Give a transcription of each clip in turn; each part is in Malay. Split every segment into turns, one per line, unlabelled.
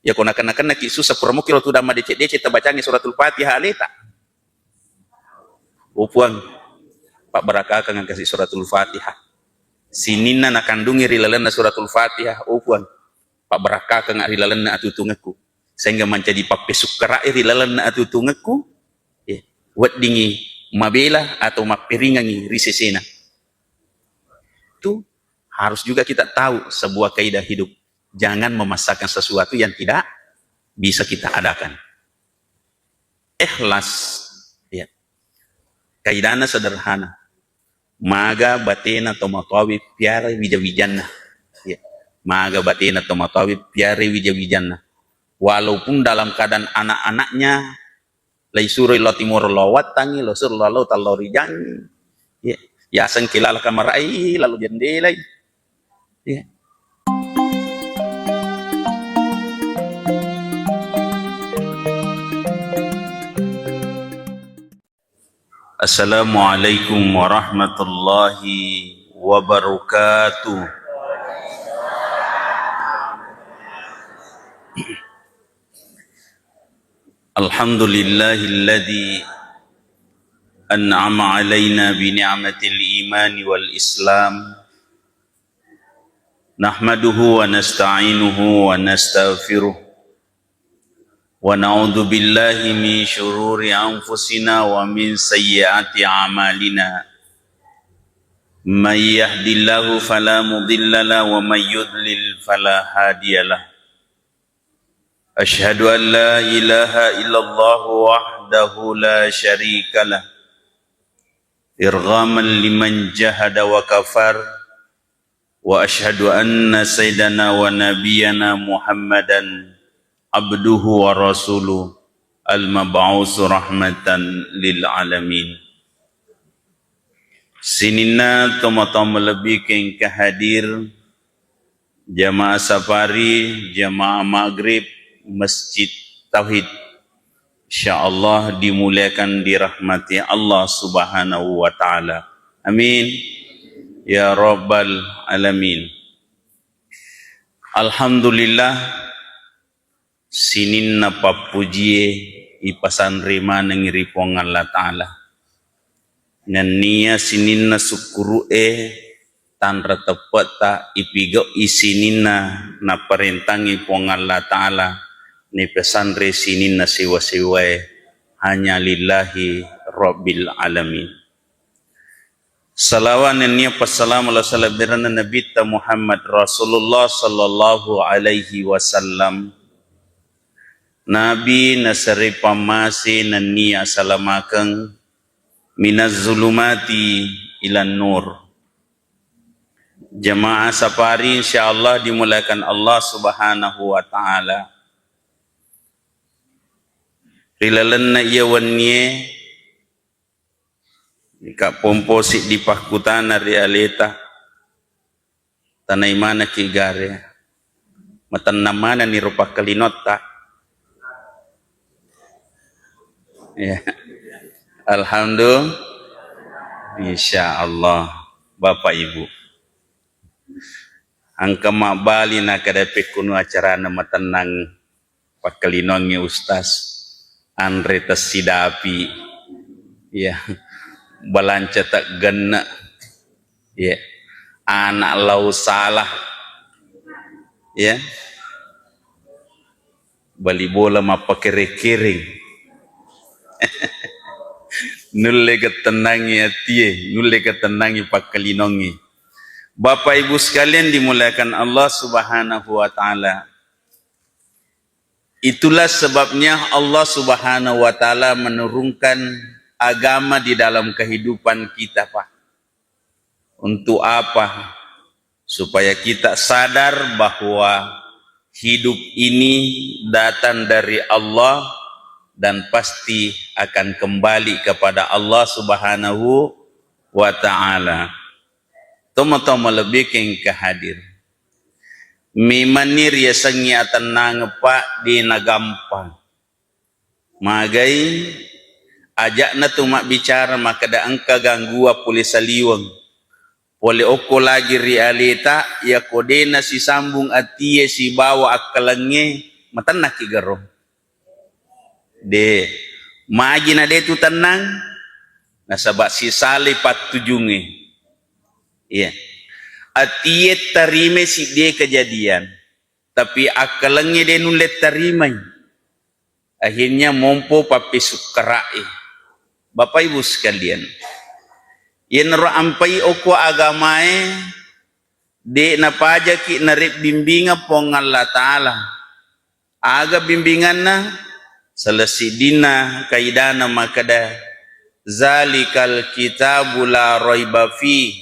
Ya konakan-nakan nak susah puramu kilo tu dama DC tabacangi suratul Fatihah aleta. Upuang Pak Baraka akan kasih suratul Fatihah. Sinina nak kandungi rilalana suratul Fatihah. Upuang Pak Baraka akan rilalana atutungaku. Sehingga menjadi papesukara rilalana atutungaku. Ya, wat dingi mabela atau mapiringangi risesena. Itu harus juga kita tahu sebuah kaidah hidup. Jangan memaksakan sesuatu yang tidak bisa kita adakan. Ikhlas, ya. Kaidahnya sederhana. Maga batena tomatawi piare wijawijana. Ya. Maga batena tomatawi piare wijawijana. Walaupun dalam keadaan anak-anaknya laisuri lo timur lawat tangi lo sur lalu talori jangi. Ya. Yasan kilala kamarai lalu jendela. Ya. Assalamualaikum warahmatullahi wabarakatuh. Alhamdulillahilladzi an'ama alaina bi ni'matil iman wal islam. Nahmaduhu wa nasta'inuhu wa nastaghfiruh. Wa na'udzu billahi min syururi anfusina wa min sayyiati a'malina. May yahdihillahu fala mudilla lahu wa may yudlil fala hadiyalah. Asyhadu an la ilaha illallah wahdahu la syarikalah. Irghaman liman jahada wa kafar. Wa asyhadu anna sayyidana wa nabiyyana Muhammadan abduhu wa rasuluh al-mab'usu rahmatan lil alamin. Sinina tomatom lebih keng kehadir jamaah safari, jamaah maghrib, masjid tauhid. Insyaallah dimuliakan dirahmati Allah Subhanahu wa taala. Amin ya rabbal alamin. Alhamdulillah sinin na papujie ipasan rima nangiripong Allah Ta'ala. Naniya sinin na sukuru tanra tepat ta ipigo isinin na perintangi pong Allah Ta'ala. Ni pesan re sinin na siwa-siwa hanya lillahi rabbil alamin. Salawan niya passalam ala salabirana Nabi Muhammad Rasulullah sallallahu alaihi wasallam. Nabi nasari pamasi nania salamakeng minaz zulumati ilan nur. Jamaah safari insyaallah dimulakan Allah Subhanahu wa taala. Rilalenna iya wanye ika pomposi di pakutana realita tanay mana kigare matanamana ni rupa kalinota. Ya. Alhamdulillah. Insyaallah Bapak Ibu. Angka mabali na kadapi kuno acara nama tenang pakalinongi Ustaz Andre Tesidapi. Ya. Balanca tak gena. Ya. Anak lau salah. Ya. Bali bola mapakere-kering. Nulle ketenangi hati, nulle ketenangi pakalinongi. Bapak Ibu sekalian dimuliakan Allah Subhanahu wa taala. Itulah sebabnya Allah Subhanahu wa taala menurunkan agama di dalam kehidupan kita, Pak. Untuk apa? Supaya kita sadar bahwa hidup ini datang dari Allah dan pasti akan kembali kepada Allah Subhanahu wa ta'ala. Toma-toma lebih keng kehadir. Mimanir ya sengi atanang pak di nagampang. Magai ajak na tumak bicara maka da angka ganggua puli saliwang. Poli oko lagi realita ya kodena si sambung atie si bawa akalange matan nak igaro de magi na de tu tenang nasabak si sali pat tujungi iya atiet tarime si de kejadian tapi akalangnya de nulet tarimai akhirnya mompo papi sukarai Bapak Ibu sekalian yen ro ampai oko agamae de napaja ki narip bimbinga pong Allah Ta'ala aga bimbinganna selesidina kaidana makada zalikal kitabu la raiba fi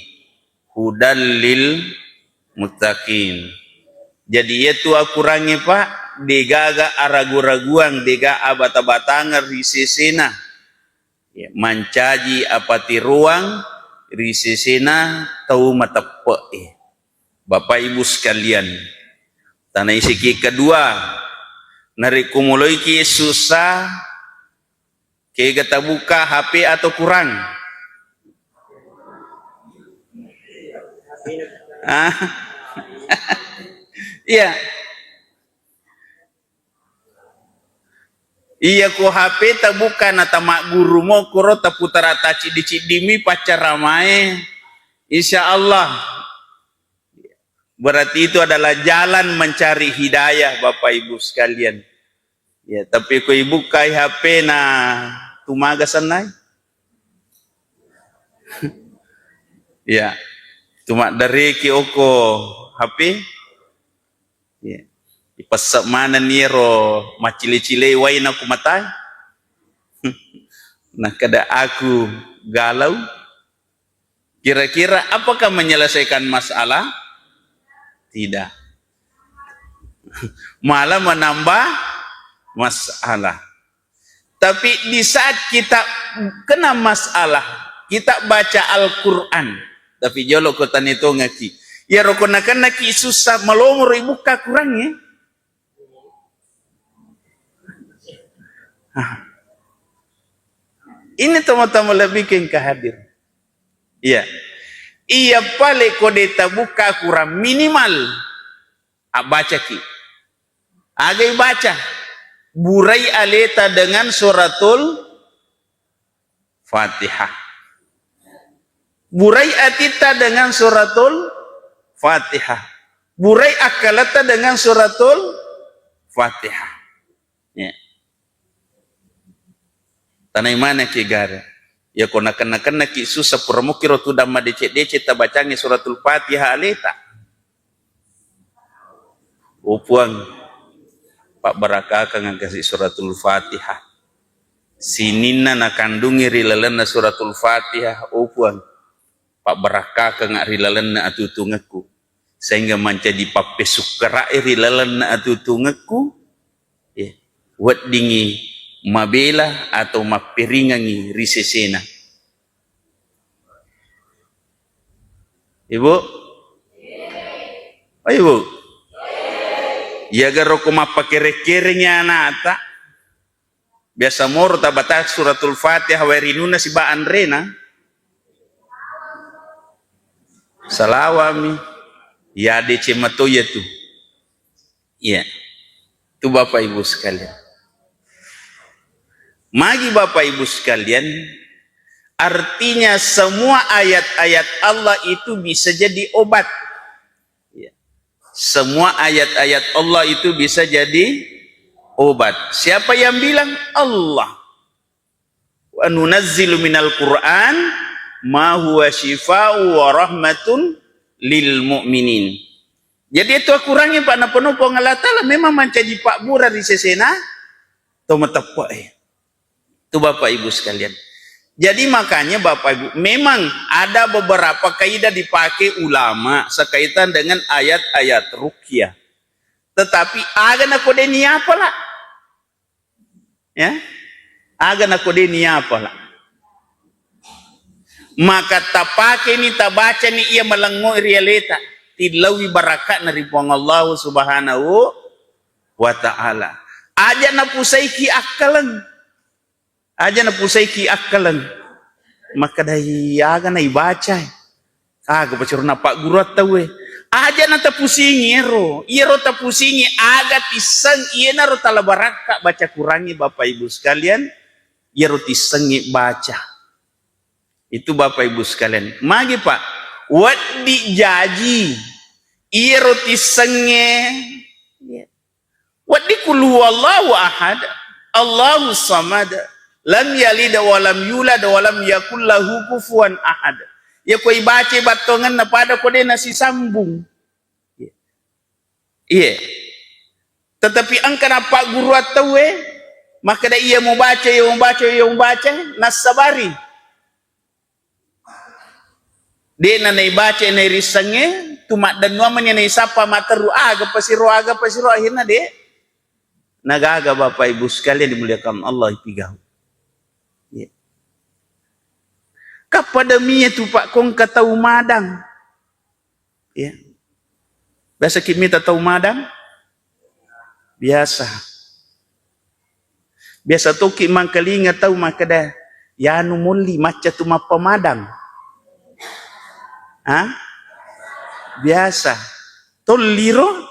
hudal lil muttaqin jadi itu akurangi pak degaga aragu-raguang dega abata-batanga risesena ya, mancaji apati ruang risesena tau matepe Bapak Ibu sekalian tanah isiki kedua narikumuloi ki susah ke kita buka HP atau kurang iya iya ko HP tabuka na tamak guru mo kuro taputara taci dicidimi pacar ramai insya Allah berarti itu adalah jalan mencari hidayah Bapak Ibu sekalian ya tapi ko ibu kai HP na tumaga sanay ya cuma dari ki oko HP ya ipasak mana niro macile-cile wai na kumatay nah kada aku galau kira-kira apakah menyelesaikan masalah tidak malah menambah masalah tapi di saat kita kena masalah kita baca Al-Quran tapi jolo kota itu ngaki ya rokonakan naki susah melomor ibu kurangnya ini teman-teman lebih kehadir iya iya pale kode tabuka kurang minimal baca ki agai baca burai aleta dengan suratul Fatihah burai atita dengan suratul Fatihah burai akalata dengan suratul Fatihah ya tanai mana ki gara ya kona kena ki susah permukiro tu damma dece tabacangi suratul Fatihah aleta upuang Pak Baraka akan kasih suratul Fatihah sinina na kandungi rilalana suratul Fatihah upuang Pak Baraka akan rilalana atutungaku sehingga menjadi pape sukara rilalana atutungaku ya wat dingi mabela atau mapiringangi risesena Ibu ayo Bu ya garo kuma pakere-kerenya nata biasa moro tabata suratul Fatihah warinuna si ba Andrena salawami ya dece matoya tu iya tu Bapak Ibu sekalian magi Bapak Ibu sekalian artinya semua ayat-ayat Allah itu bisa jadi obat ya. Semua ayat-ayat Allah itu bisa jadi obat siapa yang bilang Allah wa nunazzilu minal Qur'an ma huwa syifa'u wa rahmatun lil mu'minin jadi itu kurangnya Pak Naponopo ngalatala memang mencaji Pak Bura di sesena tomatepa itu Bapak Ibu sekalian jadi makanya Bapak Ibu memang ada beberapa kaidah dipakai ulama sekaitan dengan ayat-ayat ruqyah tetapi agak nak kode ni apa lah ya agak nak kode ni apa lah maka tapake ni tabaca ni ia melengo realita tilawi barakat dari Allah Subhanahu wa ta'ala aja na pusaiki akalan aja na pusaiki akalan maka dai aga na ibaca kagak pacurna Pak Guru tahu Aja nata pusingi iro ta pusingi aga tiseng iya naro tala baraka baca kurangi Bapak Ibu sekalian, iro tisengi baca. Itu Bapak Ibu sekalian. Magi Pak, wadi jaji iro tisenge wadi kulu wallahu ahad, Allahu samad, lam yalid wa lam yulad wa lam yakul lahu kufuwan ahad. Ya koi baca batongan na pada kode nasi sambung. Iya. Tetapi angkana Pak Guru atau maka da ia mau baca nasabari. Dia nanai baca nai risange tumak dan nuaman nai sapa materu aga pasiro akhirnya dia nagaga Bapak Ibu sekalian dimuliakan Allah ipigau. Iya. Kapadami itu Pak kong katau madang. Ya. Biasa kimi tahu madang? Biasa. Biasa toki mangkalinga tahu makada yanu muli maca tu mapa madang. Hah? Biasa. Toliro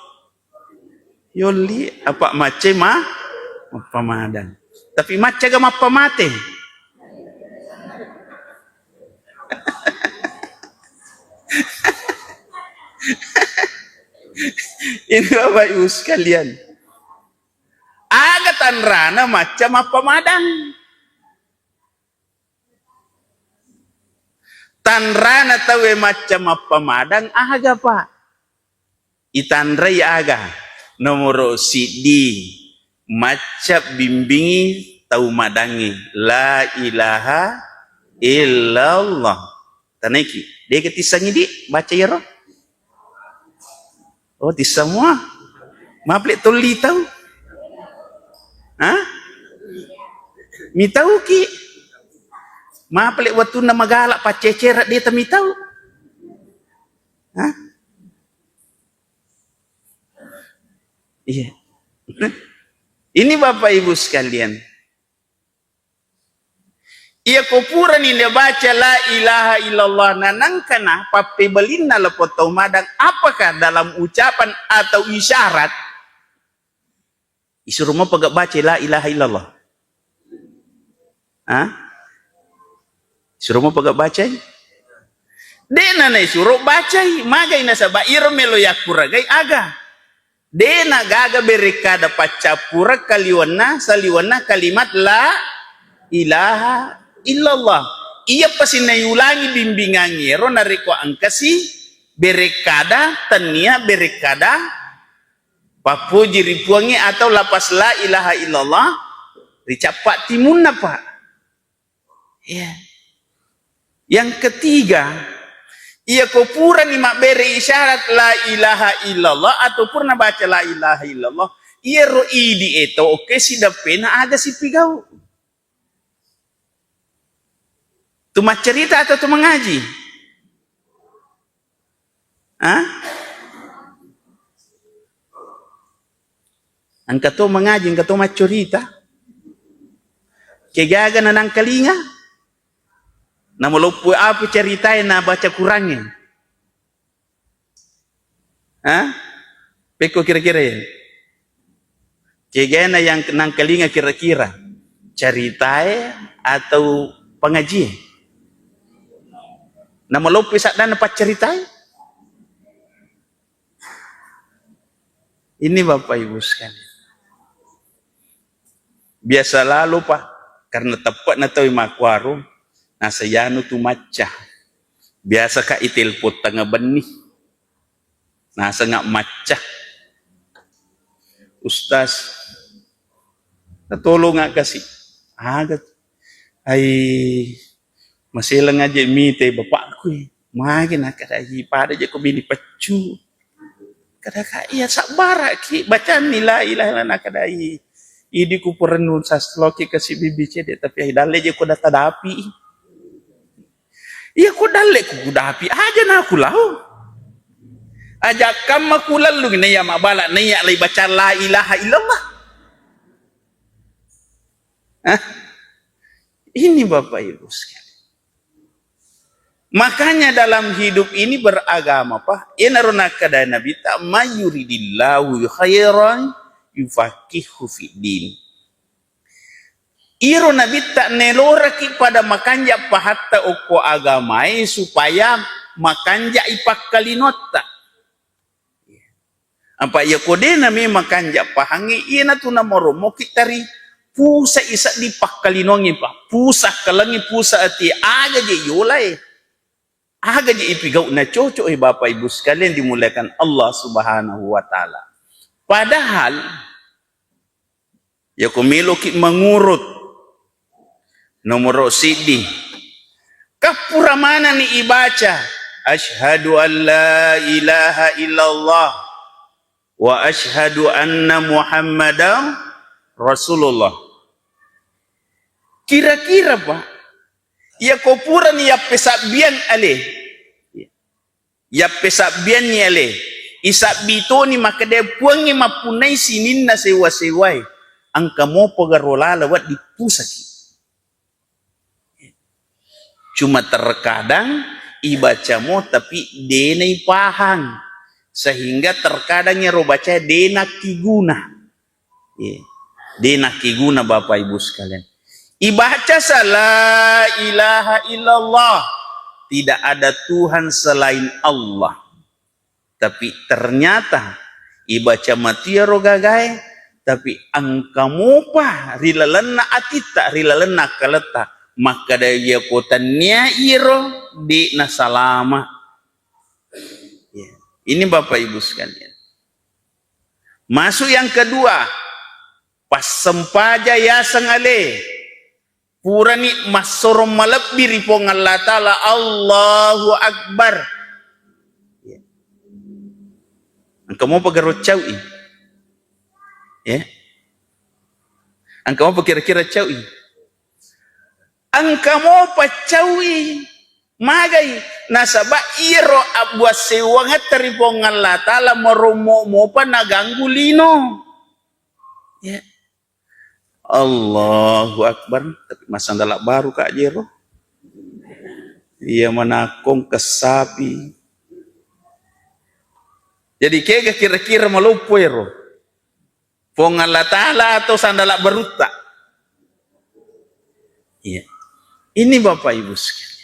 yoli apa mace mapa madang. Tapi maca ga mapa mate. Ini Bapak Ibu sekalian. Aga tanrana macam apa madang. Tanrana tawe macam apa madang aga Pak. Itanrai aga. Nomor sidi macam bimbingi tau madangi. La ilaha illallah. Taneki. Dia ketisangi di baca ya roh. Oh, di semua. Maplek toli tahu. Hah? Mi tahu ki. Maplek waktu nama galak pacecerat dia tak mi tahu. Hah? Iya. Ini Bapak Ibu sekalian. Ia kupuran ini baca la ilaha illallah nanangkana pape belinna lepotau madang. Apakah dalam ucapan atau isyarat disuruh mau pegak baca la ilaha illallah? Hah? Disuruh mau pegak baca? Dena na suruh baca, magai na sabah irmelo yakuragai aga. Dena gaga berekada pacapura kaliwana saliwana kalimat la ilaha illallah. Ia pasti nayulangi bimbingan yero nariko angkasi berekada tania berekada papuji ripuangi atau lapas la ilaha illallah dicapak timunna Pak. Ya. Yang ketiga, ia kopura ni mak beri isyarat la ilaha illallah atau purna baca la ilaha illallah. Ia roi di eto oke si dapena ada si pigau. Cuma cerita atau cuma mengaji? Hah? Angkat tu mengaji, angkat tu cerita. Kegaga na nang kalinga. Na melupu apa ceritain na baca kurangnya. Hah? Peko kira-kira ya? Kegaga na yang nang kalinga kira-kira. Ceritain atau pengajian? Nama lupa saat dan dapat cerita. Ini Bapak Ibu sekalian. Biasa lalu Pak, karena tepat na tahu makwaru, nasa yanu tu macah. Biasa ka itil put tengah benih, nasa ngak macah. Ustaz, tolong ngak kasih. Agak, masih lang aja mite bapakku makin akadai pada aja ko bini pecu kada ka iya sabar ki bacaan nila ilaha illallah akadai idi ku perenun sasloki kasih bibi cede tapi ai dalle je ko data dapi iya ko dalle ku dapi aja na aku lau aja kam aku lalu ne ya mabala ne ya lai baca la ilaha illallah. Hah? Ini Bapak Ibu sekalian. Makanya dalam hidup ini beragama, Pak. Inaruna kada Nabi ta mayuridillahu khairan yufaqihu fiddin. Iro Nabi tak neloraki pada makanja pahatta oko agamai supaya makanja ipak kalinota. Apa ya kode nami makanja pahangi ina tu namoromo kitari pusa isa di pakkalinongi pa pusa kalangi pusa ati aga je yolai aga je ipigau na cocok Bapak Ibu sekalian dimuliakan Allah Subhanahu wa taala. Padahal ya kumilo ki mengurut nomor sidi kapura mana ni ibaca asyhadu an la ilaha illallah wa asyhadu anna muhammadan rasulullah. Kira-kira Pak ya kopura ni ya pesabian ale ya pesabian ni ale isabito ni makade puangi mapunai sinin na sewa-sewai angka mo pagarola lawat di pusaki. Cuma terkadang ibaca mo tapi denai pahang sehingga terkadangnya ro baca denak kiguna. Denak kiguna Bapak Ibu sekalian. Ibaca la ilaha illallah. Tidak ada Tuhan selain Allah. Tapi ternyata ibaca matia rogagai tapi angkamu pa rilalena atita rilalena kaleta maka daya kotanya iro di nasalama. Ini Bapak Ibu sekalian. Masuk yang kedua, pas sempaja ya sengale purani masorom malap diri po Allah Ta'ala Allahu Akbar. Angka mo pagarot cawi ya angka mo kira-kira cawi angka mo pacawi magai nasaba iro abwa sewangat teripong Allah Ta'ala maromo mo pa naganggu lino ya Allahu Akbar tapi masandala baru Kak Jero ia manakong kesapi jadi kega kira-kira malupo ero pong Allah Ta'ala atau sandala baruta iya ini Bapak Ibu sekalian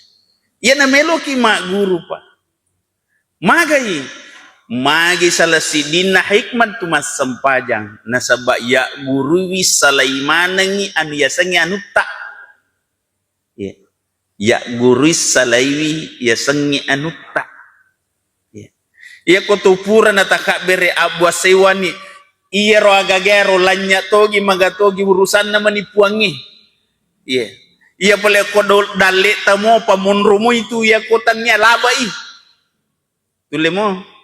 ya nameloki mak guru Pak magai magi salah sidina hikmat tu mas sempajang nasaba ya guru wisalaimanangi anu yasangi anu tak ya guru salaiwi yasangi anu tak ya kotupuran ataka bere abwa sewani iya ro agagero lanya togi magatogi urusan na manipuangi iya boleh kodol dalit tamo pamunrumu itu ya kotannya labai tulemo.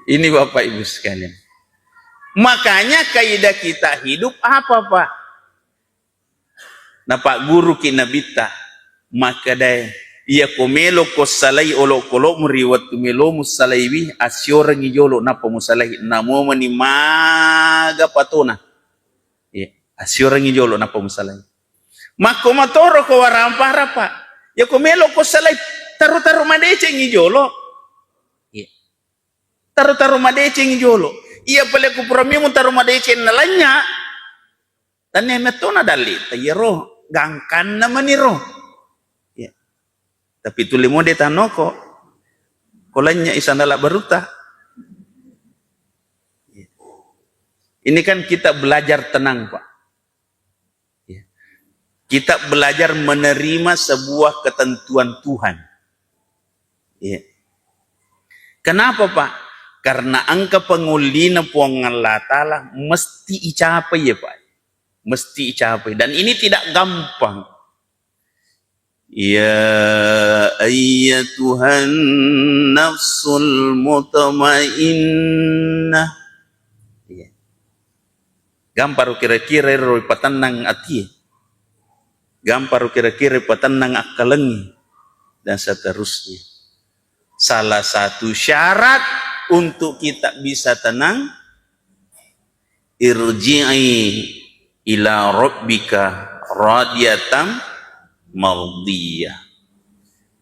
Ini Bapak Ibu sekalian. Makanya kaidah kita hidup apa Pak? Nah Pak Guru kinabita maka dai ia komelo kosalai olo kolo muriwat melo musalaiwi asyora ngijolo napa musalai namo mani maga patona. Ya, asyora ngijolo napa musalai. Mako matoro ko warampara Pak. Ya komelo kosalai taru-taru madece ngijolo. Taruh madeceng jolo iya pale ku promimu taruh madeceng nalanya tanya metona dali tayero gangkan naman iro ya tapi tulimo de tanoko kolanya isandala baruta ya. Ini kan kita belajar tenang Pak ya. Kita belajar menerima sebuah ketentuan Tuhan ya. Kenapa Pak? Karena angka pengulina puang Allah Ta'ala mesti icapai ya Pak. Mesti icapai. Dan ini tidak gampang. Ya ayyatuhan nafsul mutmainnah. Gampar kira-kira roi patanang ati. Gampar kira-kira patanang akalengi. Dan seterusnya. Salah satu syarat untuk kita bisa tenang irji'i ila rabbika radiyatan mardiyah.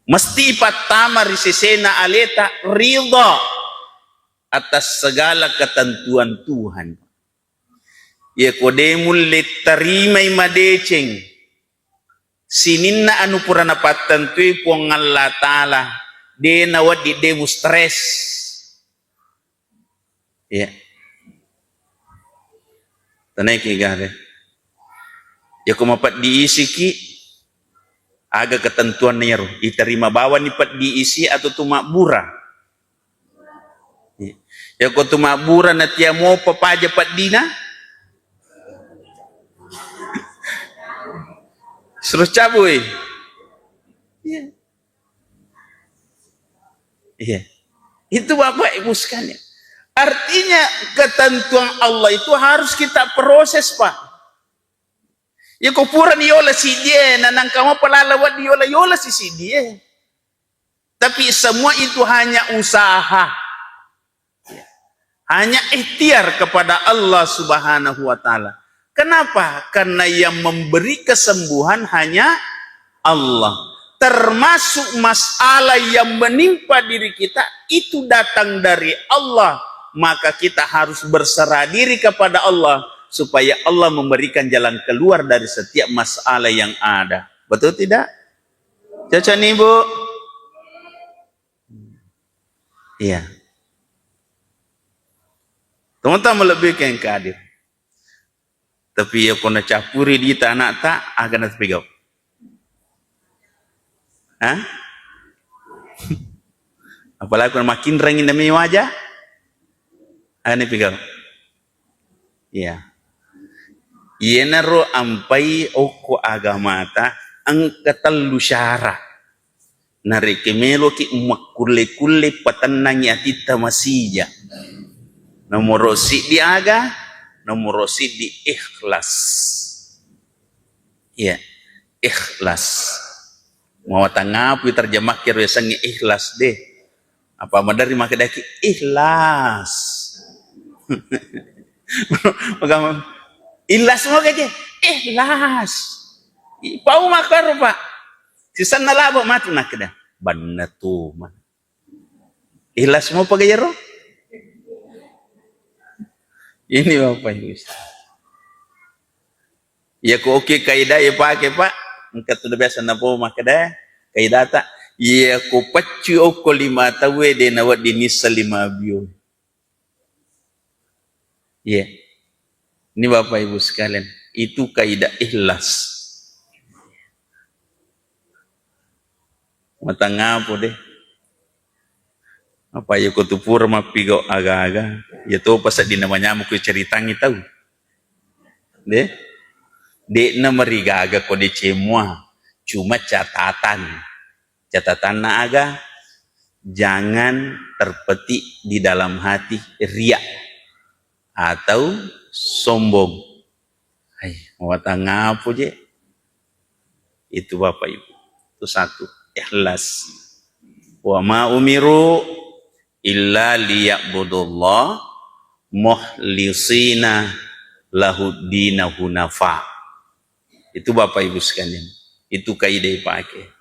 Mesti pertama risesena aleta ridha atas segala ketentuan Tuhan. Ya kodemul litarimai madeceng sininna anu purana patantui puang Allah Ta'ala de nawadi de stres. Ya tanai ki gare ya kumapat diisi ki aga ketentuan nero diterima bawa nipat diisi atau tu makbura. Ya ko tu makbura na tia mo papaja pat dina suruh cabui. Iya. Iya. Itu Bapak Ibu sekalian. Artinya ketentuan Allah itu harus kita proses, Pak. Ya kupuran yola si dia, nanang kamu pelalawat yola si dia. Tapi semua itu hanya usaha. Hanya ikhtiar kepada Allah Subhanahu wa Ta'ala. Kenapa? Karena yang memberi kesembuhan hanya Allah. Termasuk masalah yang menimpa diri kita itu datang dari Allah. Maka kita harus berserah diri kepada Allah supaya Allah memberikan jalan keluar dari setiap masalah yang ada. Betul tidak? Caca nih, Bu? Iya. Teman-teman melebihkan kehadir. Tapi ya kena capuri di tanah tak akan terpegau. Hah? Apalagi kalau makin rengin demi wajah, ini pegau. Iya. Iya naro ampai oko agama ta angkatalu syara. Nari kemelo ki makule patananya tita masija. Nomor si di aga, nomor si di ikhlas. Iya, ikhlas. Mau tangap terjemah kira sangi ikhlas deh. Apa madari makadaki ikhlas. Magam ikhlas mo kaje ikhlas. Pau makar Pak. Sisan nalabo mati nakda. Bannatu man. Ikhlas mo pagayaro? Ini Bapak Ibu. Ya ko oke kaidah ya pakai Pak. Engkat sudah biasa napo makada kaidah tak. Ya ko pacu oko 5 tawe de nawat dinis 5 bio. Ya. Ini Bapak Ibu sekalian, itu kaidah ikhlas. Mata ngapo deh. Apa ya ko tupur mapigo aga-aga. Ya to pasal di namanya mo ko ceritangi tahu. Deh. Dek na marigaga ko de cemua. Cuma catatan. Catatan na aga jangan terpetik di dalam hati riak atau sombong. Hai, mau ngapo je? Itu Bapak Ibu. Itu satu, ikhlas. Wa ma umiru illa liya'budullah mukhlisina lahud-dina hunafa. Itu Bapak Ibu sekalian. Itu kaidah pakai.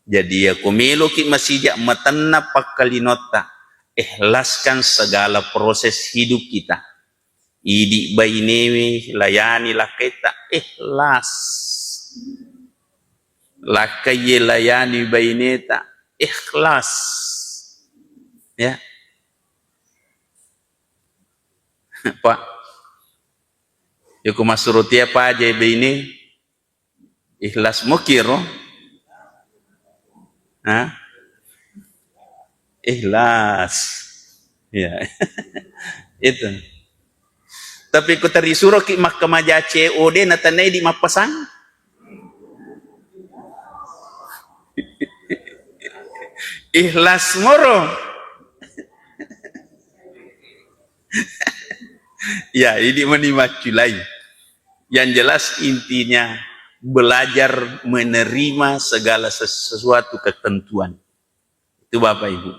Jadi ya kumilo ki masijak matanna pakalinota. Ikhlaskan segala proses hidup kita. Idi bainewi layani laketa ikhlas. Lakaye layani baineta ikhlas. Ya. Pak. Yuko masuruti apa aja ini? Ikhlas mukiro. Hah? Ikhlas. Ya. Itu. Tapi ku terisuruh ki mahkamah COD natanai di mapasang. Ikhlas moro. Ya, ini menimaculai. Yang jelas intinya belajar menerima segala sesuatu ketentuan. Itu Bapak Ibu.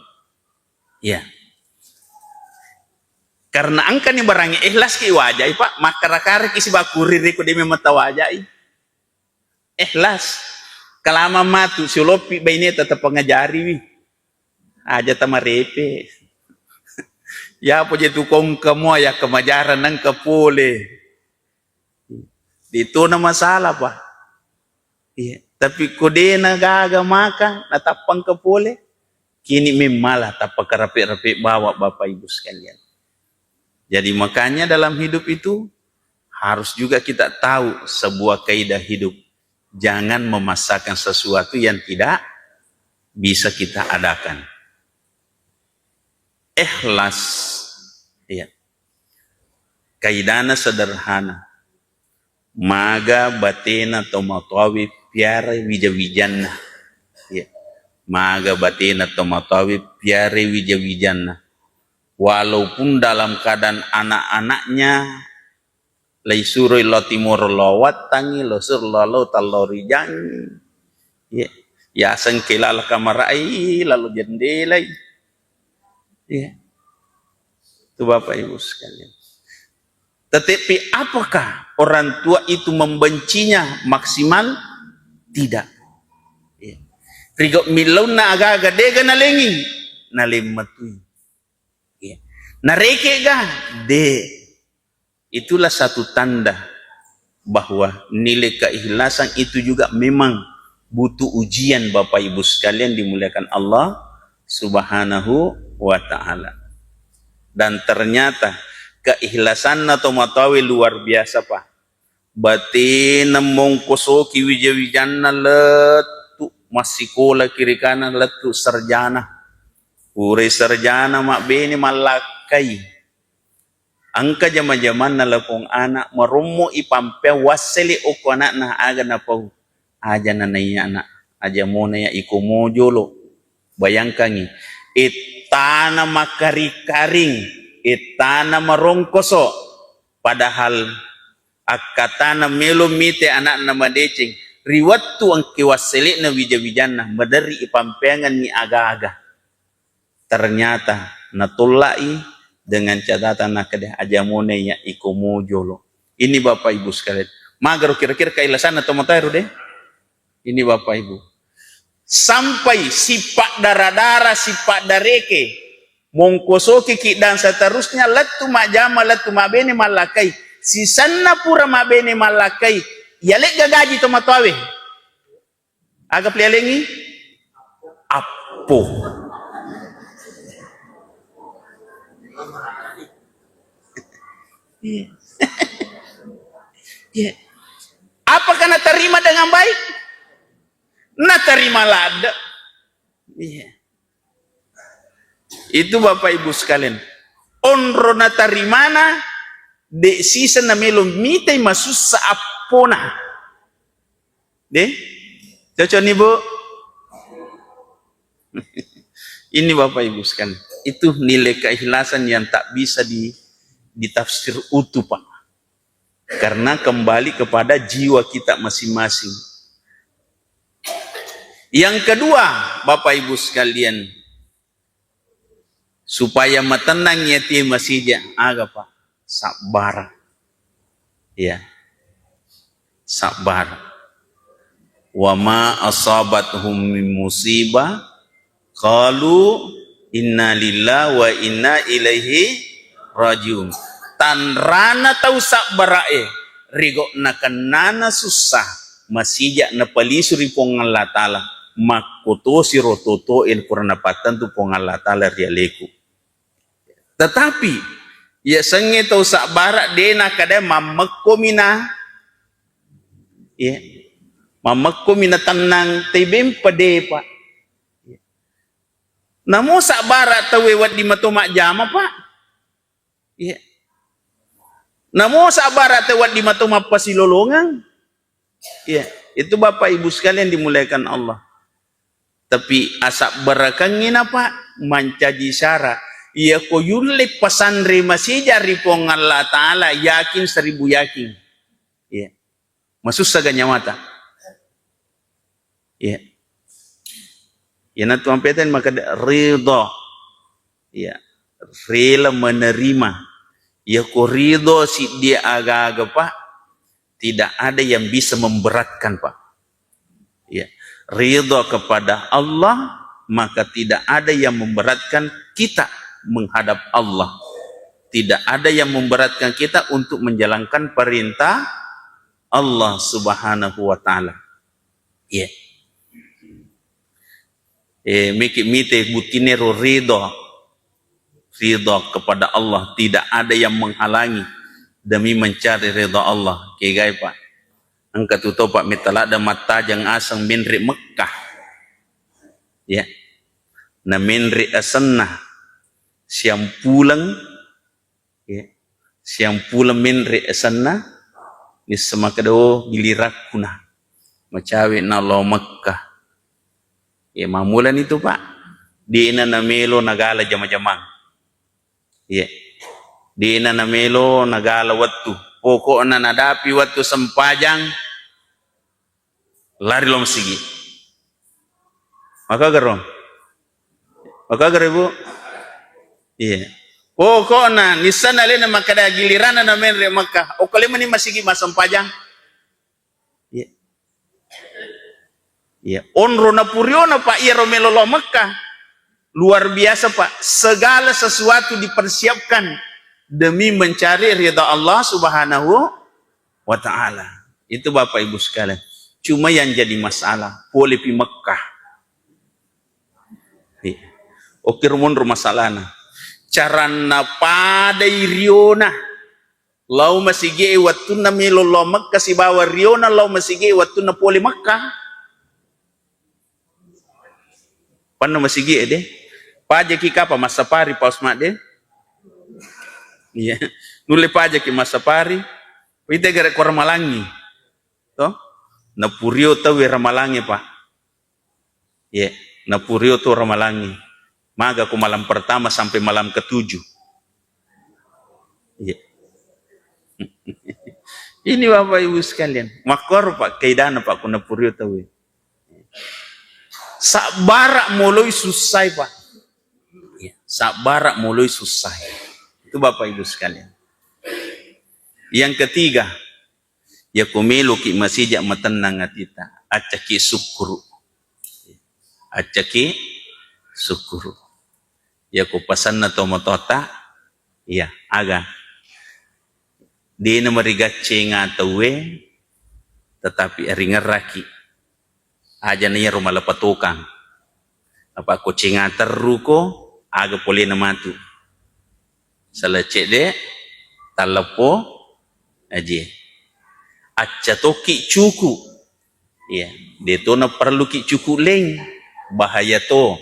Ya. Karena angka ni barangnya ikhlas ki wajah Pak, maka rakar ki si bakuri ko demi mata wajah. Ikhlas. Kalama matu silopi baine tetap pengajari wi. Aja tamarepe. Ya po je tukong kamu ya kemajaran nang kapole. Itu na masalah pa. Iya. Tapi kode na gaga maka natapang kapole. Kini memang tapak rapi-rapi bawa Bapak Ibu sekalian. Jadi makanya dalam hidup itu harus juga kita tahu sebuah kaidah hidup. Jangan memaksakan sesuatu yang tidak bisa kita adakan. Ikhlas. Ya. Kaidahnya sederhana. Maga batena tomatawi piare wijawijanna. Ya. Maga batena tomatawi piare wijawijanna. Walaupun dalam keadaan anak-anaknya Laisuroi lo timur lo watangi lo sur lo talori jangi. Ya sengkelal kamarai lalu jendelai. Ya. Itu Bapak Ibu sekalian. Tetapi apakah orang tua itu membencinya maksimal? Tidak. Ya. Rigo milona aga-aga dega nalengi nalematui. Ya. Nareke ga de. Itulah satu tanda bahwa nilai keikhlasan itu juga memang butuh ujian Bapak Ibu sekalian dimuliakan Allah Subhanahu wa ta'ala. Dan ternyata keikhlasan atau matawi luar biasa Pak. Batin mongkosoki wijawijana letu masikola kiri kanan letu sarjana. Ure sarjana mak beni malakai. Angka zaman-zaman na lapong anak marumo ipampe waseli oko anak na aga na pau aja na naiya anak aja mo na ya iko mo jolo bayangkan itana makari-karing itana marongkoso padahal akatana melo mite anak na madecing riwattu ang kiwaseli na wijawijan na madari ipampeangan ni aga-aga ternyata natulai dengan catatan nakadeh ajamone ya ikomo jolo. Ini Bapak Ibu sekalian. Magar kira-kira keikhlasan atau mataru deh. Ini Bapak Ibu. Sampai sifat darah-darah, sifat dareke, mongkosoki ki dan seterusnya letu majama letu mabene malakai. Sisanna pura mabene malakai. Yalek gagaji to matawe. Agak lialengi apo. Yeah. Apakah nak terima dengan baik? Nak terima lada. Yeah. Itu Bapak Ibu sekalian. Onro na tarimana de sisa na melom mitay masus sa apona. De? Cocok nih Bu? Ini Bapak Ibu sekalian. Itu nilai keikhlasan yang tak bisa ditafsir utuh Pak. Karena kembali kepada jiwa kita masing-masing. Yang kedua, Bapak Ibu sekalian, supaya matenang yatim masih aga Pak, sabar. Ya. Sabar. Wa ma asabathum min musibah qalu inna lillahi wa inna ilaihi rajiun. Tan rana tau sak barae rigo nakanana susah masija na palisuri pong Allah taala makoto sirototo el kuranapatan tu pong Allah taala rialeku. Tetapi ya senge tau sak bara de nakada mamakkomina ya mamakkomina tanang tebem pade Pak. Namo sak bara tau wewat di matomak jama Pak. Ya. Namo sabar tewat di mata pasilolongan. Ya, itu Bapak Ibu sekalian dimuliakan Allah. Tapi asak berakangin apa? Mancaji syara. Ya ko yulle pasandre masih jari pong Allah Ta'ala yakin 1000 yakin. Ya. Masuk saganya mata. Ya. Ya na tuan peten maka ridho. Ya. Rela menerima. Ya ko ridho si dia aga-aga Pak. Tidak ada yang bisa memberatkan Pak. Ya. ridha kepada Allah, maka tidak ada yang memberatkan kita menghadap Allah. Tidak ada yang memberatkan kita untuk menjalankan perintah Allah Subhanahu wa taala. Ya. Mite butinero ridha kepada Allah, tidak ada yang menghalangi demi mencari ridha Allah. Kigai Pak. Angkat tutup Pak mitala ada mata jang asang minri Mekah. Ya. Na minri asanna siang pulang, ya. Siang pulang minri asanna ni semakado gilirakuna macawe na lo Mekah. Ya mamulan itu Pak. Di ina na melo nagala jama-jamang. Ya. Di ina na melo nagala wattu. Pokok na nadapi waktu sempajang lari lom sigi. Maka gerong. Maka geribu. Iya. Pokok na nisan alena makada giliran na menre Makkah. O kali mani masigi masempajang. Iya. Iya. Onro na purio na Pak iya romelo lo Makkah. Luar biasa Pak. Segala sesuatu dipersiapkan demi mencari ridha Allah Subhanahu wa taala. Itu Bapak Ibu sekalian. Cuma yang jadi masalah boleh pi Mekah. Oke rumun masalahna. Carana padai riona. Lau masige watuna melo lo Mekah si bawa riona lau masige watuna poli Mekah. Panna masige deh. Pajaki kapa masa pari paus mak deh. Iya, nule pajak ki masapari, ite gara ko Ramalangi, toh, na purio tawi Ramalangi Pak, ya, na purio tuh Ramalangi, maga ku malam pertama sampai malam ke-7, ya. Ini Bapak Ibu sekalian, makor Pak kaidana Pak ku na purio tawi, sak barak mulai susah Pak, ya, sak barak mulai susah. Itu Bapak Ibu sekalian. Yang ketiga, ya kumelu ki masijak matenang atita, acaki syukuru. Acaki syukuru. Ya ku pasan na tomotota, ya aga. Di na marigace nga tawe, tetapi ringaraki. Aja niya rumalapatukang. Apa ku cinga terruko, aga poli na matu. Salecek de talapo aja acca toki cuku ya de to na perlu ki cuku leng bahaya to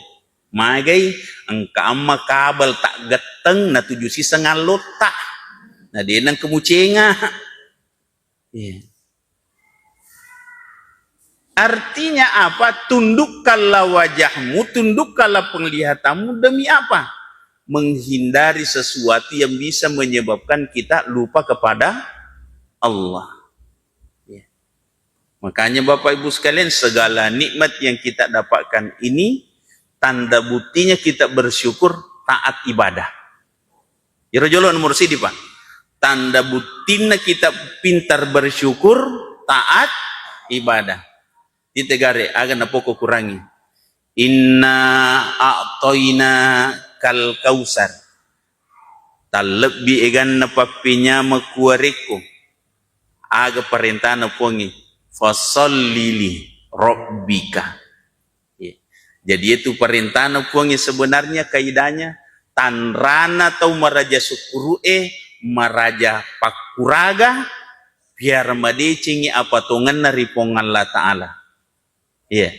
magai angka amma kabel tak geteng na tujuh sisa ngalot tak na de nang kemucenga ya. Artinya apa? Tundukkanlah wajahmu, tundukkanlah penglihatanmu demi apa? Menghindari sesuatu yang bisa menyebabkan kita lupa kepada Allah. Ya. Makanya Bapak Ibu sekalian, segala nikmat yang kita dapatkan ini tanda buktinya kita bersyukur taat ibadah. Ya rojolo nomor sidi Pak. Tanda buktinya kita pintar bersyukur taat ibadah. Ditegare agan napoko kurangi. Inna a'toina kal kausar talebbi egan na papinya makuareko aga perintah na pongi fasallili rabbika ya. Jadi itu perintah na pongi sebenarnya kaidahnya tanrana atau maraja sukuru maraja pakuraga biar madicingi apa tongan na ripongan Allah Ta'ala ya.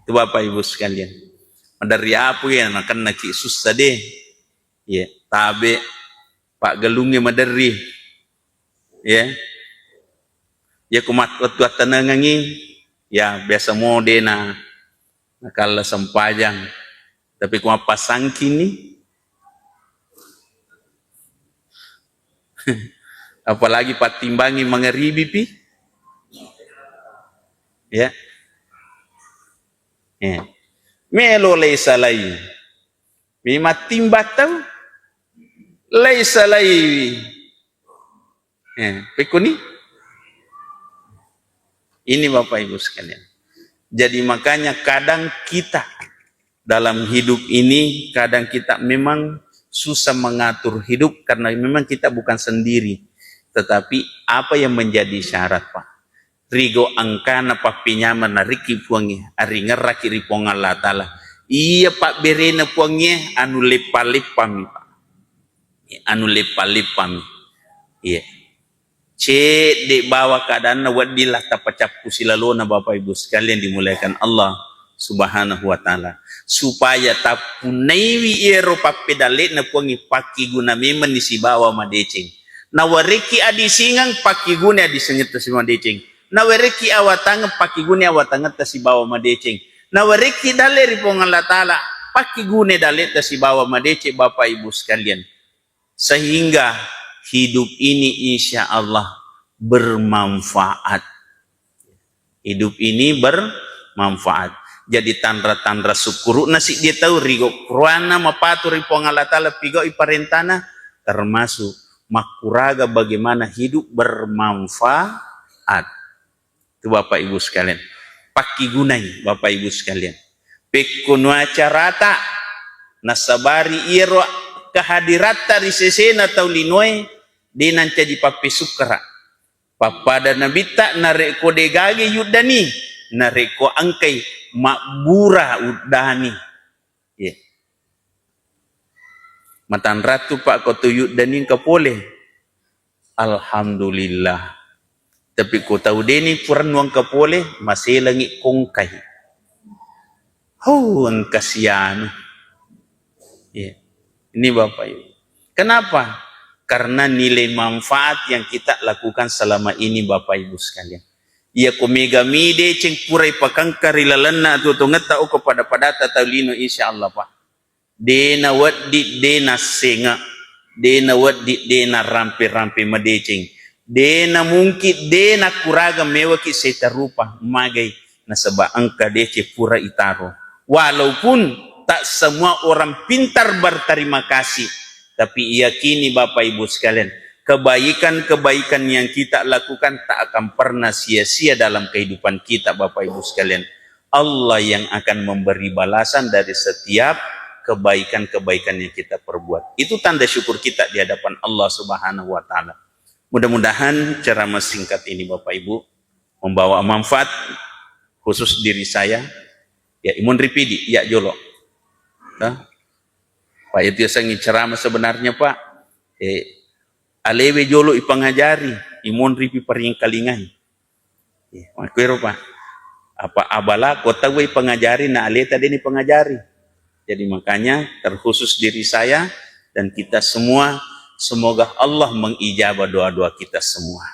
Itu Bapak Ibu sekalian dari apa ya akan naki susah deh ya tabe Pak Gelungnya madari ya ya kumat waktu tenangangi ya biasa mode na nakala sempajang tapi kuma pasang kini apalagi Pak timbangi mengeribi pi ya ya melo laisa lai mima timbatau laisa lai pekuni ini Bapak Ibu sekalian Jadi makanya kadang kita dalam hidup ini, kadang kita memang susah mengatur hidup karena memang kita bukan sendiri. Tetapi apa yang menjadi syarat, Pak? Rigo angkana papinya menariki puangi, ari ngeraki ripong Allah Ta'ala. Iya Pak berena puangi, anu lepalipami, Pak. Anu lepalipami. Iya. Cek di bawah keadaan wadilah tapacapu silalona Bapak Ibu sekalian dimuliakan Allah Subhanahu wa Ta'ala, supaya tapunaiwi ero papedalet na puangi paki guna memen di si bawah madecing. Nawariki adi singang paki guna adi sengit si madecing. Nawariki awatangan paki guna awatangan si bawah madecing. Nawariki daleri pong Allah Ta'ala paki guna dalet si bawah madecing Bapak Ibu sekalian. Sehingga hidup ini insya Allah bermanfaat. Hidup ini bermanfaat. Jadi tandra-tandra syukur nasi dia tahu rigo kurana mapatur ripong Allah Ta'ala pigo iparentana, termasuk makuraga bagaimana hidup bermanfaat. Itu Bapak Ibu sekalian. Paki gunai Bapak Ibu sekalian. Pekunu acarata nasabari iro kehadirata risesena tau linoe dinan jadi papi sukra. Papada nabita nareko degage yudani, nareko angkai makbura udani. Yeah. Matan ratu Pak kotu yudani kapole. Alhamdulillah. Tapi ko tahu deni puran wang kapole masih langi kongkai. Ang kasihan. Yeah. Ini Bapak Ibu. Kenapa? Karena nilai manfaat yang kita lakukan selama ini Bapak Ibu sekalian. Ia komegami de ceng purai pakangkari lalana tu ngeta o kepada padata taulino insyaallah Pak. Dena waddi dena senga. Dena waddi dena rampe-rampe madeceng. Dena mungkin dena kuraga mewaki setarupa magai nasaba angka dece pura itaro. Walaupun tak semua orang pintar berterima kasih, tapi yakini Bapak Ibu sekalian, kebaikan-kebaikan yang kita lakukan tak akan pernah sia-sia dalam kehidupan kita Bapak Ibu sekalian. Allah yang akan memberi balasan dari setiap kebaikan-kebaikan yang kita perbuat. Itu tanda syukur kita di hadapan Allah Subhanahu wa Ta'ala. Mudah-mudahan ceramah singkat ini Bapak Ibu membawa manfaat khusus diri saya. Ya imun ripidi, ya jolo. Pak itu sangi ceramah sebenarnya Pak. Alewe jolo ipangajari, imun ripi paring kalingai. Makwero Pak. Apa abala kota gue pengajari na aleta deni pengajari. Jadi makanya terkhusus diri saya dan kita semua, semoga Allah mengijabah doa-doa kita semua.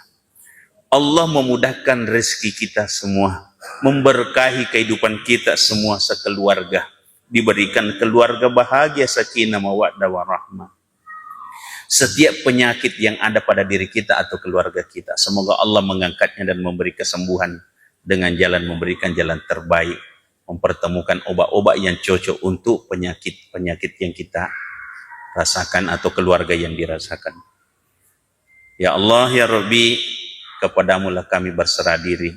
Allah memudahkan rezeki kita semua, memberkahi kehidupan kita semua sekeluarga, diberikan keluarga bahagia, sakinah, mawaddah warahmah. Setiap penyakit yang ada pada diri kita atau keluarga kita, semoga Allah mengangkatnya dan memberi kesembuhan dengan jalan memberikan jalan terbaik, mempertemukan obat-obat yang cocok untuk penyakit-penyakit yang kita rasakan atau keluarga yang dirasakan. Ya Allah, ya Rabbi, kepadamu lah kami berserah diri,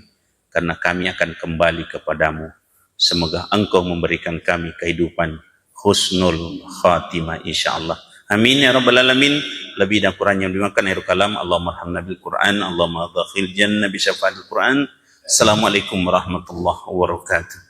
karena kami akan kembali kepadamu. Semoga Engkau memberikan kami kehidupan husnul khatimah insyaallah. Amin ya rabbal alamin. Lebih dan kurang yang dimakan akhir kalam. Allahumma arhamna bil Quran, Allahumma adkhil jannah bi syafaatil Quran. Assalamualaikum warahmatullahi wabarakatuh.